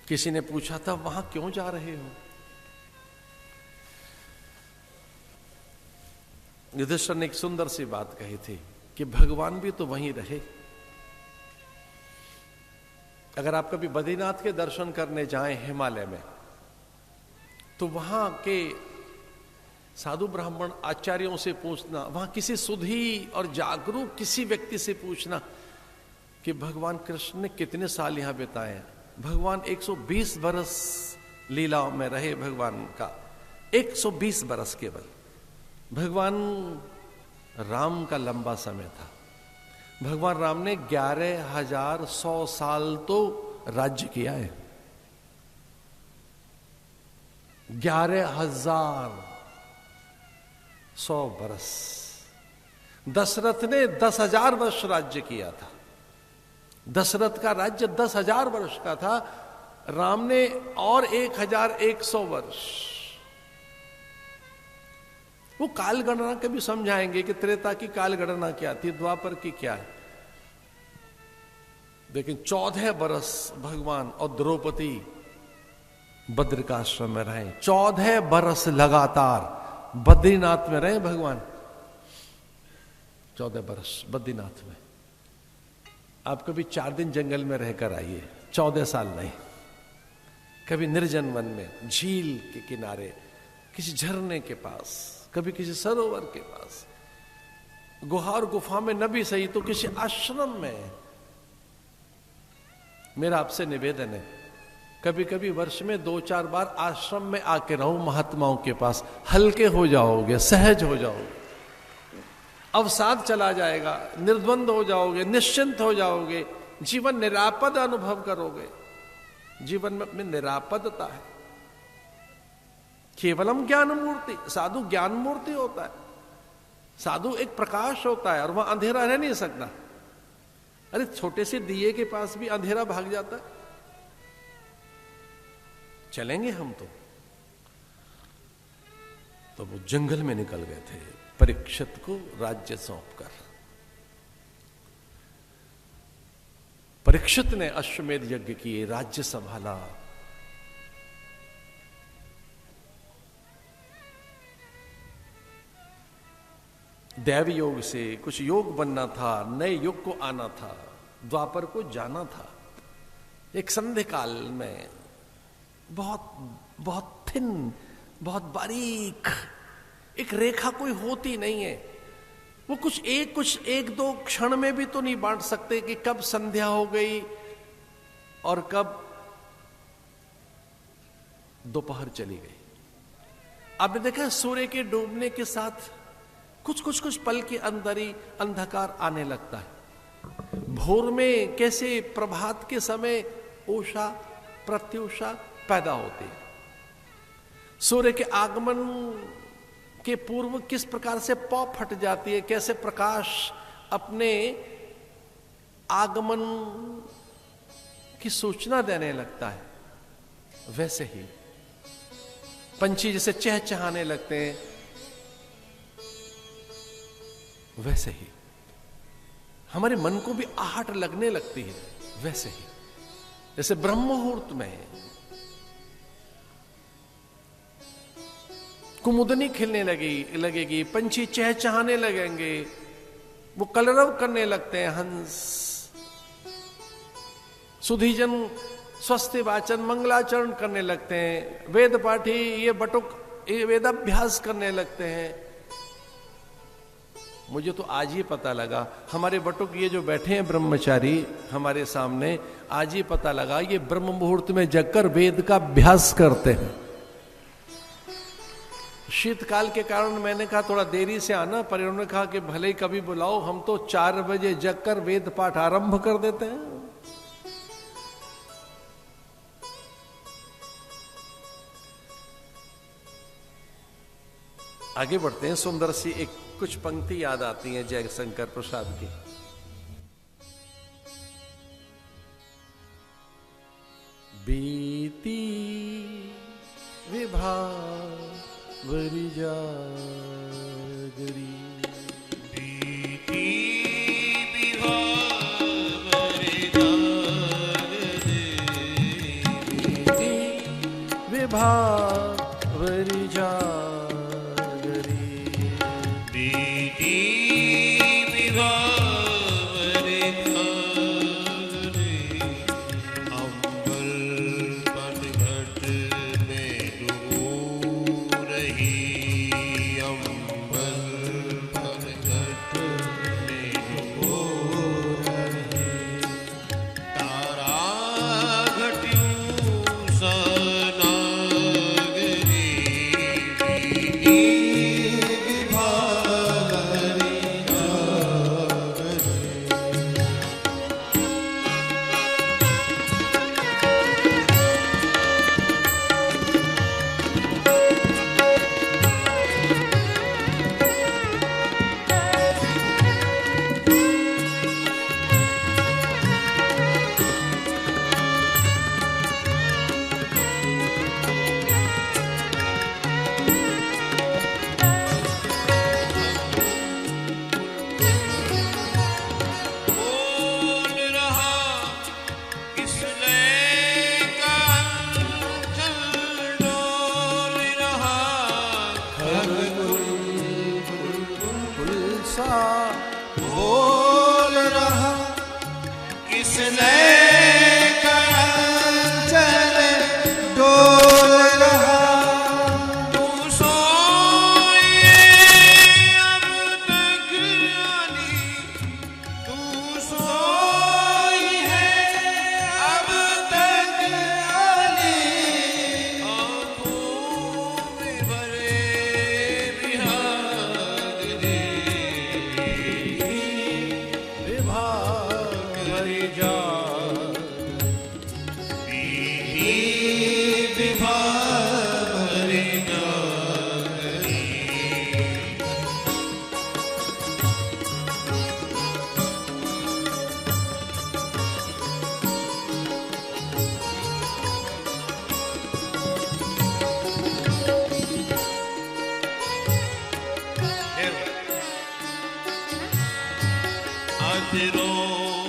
किसी ने पूछा था वहां क्यों जा रहे हो? युधिष्ठिर ने एक सुंदर सी बात कही थी कि भगवान भी तो वहीं रहे। अगर आप कभी बद्रीनाथ के दर्शन करने जाएं हिमालय में, तो वहां के साधु ब्राह्मण आचार्यों से पूछना, वहां किसी सुधी और जागरूक किसी व्यक्ति से पूछना कि भगवान कृष्ण ने कितने साल यहां बिताए। भगवान 120 बरस लीलाओं में रहे। भगवान का 120 बरस केवल। भगवान राम का लंबा समय था। भगवान राम ने 11,100 साल तो राज्य किया है। 11,100 बरस। दशरथ ने 10,000 वर्ष राज्य किया था। दशरथ का राज्य 10,000 वर्ष का था। राम ने और 1,100 वर्ष। वो काल गणना कभी समझाएंगे कि त्रेता की काल गणना क्या थी, द्वापर की क्या है। लेकिन 14 बरस भगवान और द्रौपदी बद्रिकाश्रम में रहे। 14 बरस लगातार बद्रीनाथ में रहे भगवान। 14 बरस बद्रीनाथ में। आप कभी 4 दिन जंगल में रहकर आइए, 14 साल नहीं। कभी निर्जन वन में, झील के किनारे, किसी झरने के पास, कभी किसी सरोवर के पास, गुहा और गुफा में न भी सही तो किसी आश्रम में। मेरा आपसे निवेदन है, कभी कभी वर्ष में 2-4 बार आश्रम में आके रहो महात्माओं के पास। हल्के हो जाओगे, सहज हो जाओगे, अवसाद चला जाएगा, निर्द्वंद हो जाओगे, निश्चिंत हो जाओगे, जीवन निरापद अनुभव करोगे। जीवन में अपनी निरापदता है। केवलम ज्ञान मूर्ति, साधु ज्ञान मूर्ति होता है। साधु एक प्रकाश होता है और वह अंधेरा रह नहीं सकता। अरे छोटे से दिए के पास भी अंधेरा भाग जाता है। चलेंगे हम तो वो जंगल में निकल गए थे परीक्षित को राज्य सौंपकर। परीक्षित ने अश्वमेध यज्ञ किए, राज्य संभाला। दैव योग से कुछ योग बनना था, नए युग को आना था, द्वापर को जाना था। एक संध्या काल में बहुत बहुत थिन, बहुत बारीक एक रेखा कोई होती नहीं है। वो कुछ एक दो क्षण में भी तो नहीं बांट सकते कि कब संध्या हो गई और कब दोपहर चली गई। आपने देखा सूर्य के डूबने के साथ कुछ पल के अंदर ही अंधकार आने लगता है। भोर में कैसे प्रभात के समय उषा प्रत्युषा पैदा होती है। सूर्य के आगमन के पूर्व किस प्रकार से पौ फट जाती है, कैसे प्रकाश अपने आगमन की सूचना देने लगता है, वैसे ही पंछी जैसे चहचहाने लगते हैं, वैसे ही हमारे मन को भी आहट लगने लगती है। वैसे ही जैसे ब्रह्म मुहूर्त में कुमुदनी खिलने लगेगी, पंछी चहचहाने लगेंगे, वो कलरव करने लगते हैं हंस। सुधीजन स्वस्ति वाचन मंगलाचरण करने लगते हैं। वेद पाठी ये वेदाभ्यास करने लगते हैं। मुझे तो आज ही पता लगा, हमारे बटुक ये जो बैठे हैं ब्रह्मचारी हमारे सामने, आज ही पता लगा ये ब्रह्म मुहूर्त में जगकर वेद का अभ्यास करते हैं। शीतकाल के कारण मैंने कहा थोड़ा देरी से आना, पर उन्होंने कहा कि भले ही कभी बुलाओ, हम तो 4 बजे जगकर वेद पाठ आरंभ कर देते हैं। आगे बढ़ते हैं। सुंदर सी एक कुछ पंक्ति याद आती हैं जयशंकर प्रसाद की। बीती विभावरी जागरी, बीती विभावरी जागरी, विभावरी जागरी बीती विभावरी जागरी अंबर पनघट में डूबो रही अंबर पनघट में डूबो रही तारा घट्यूं सा नागरी बीती विभावरी जागरी बोल रहा किसने कंचन डोल रहा फूल सा बोल रहा किसने कंचन डोल रहा तू सोए अब तक आनी तू सोई है अब तक आनी आँखों में भरे बिहागरी विभावरी बीती विभावरी जागरी अधरों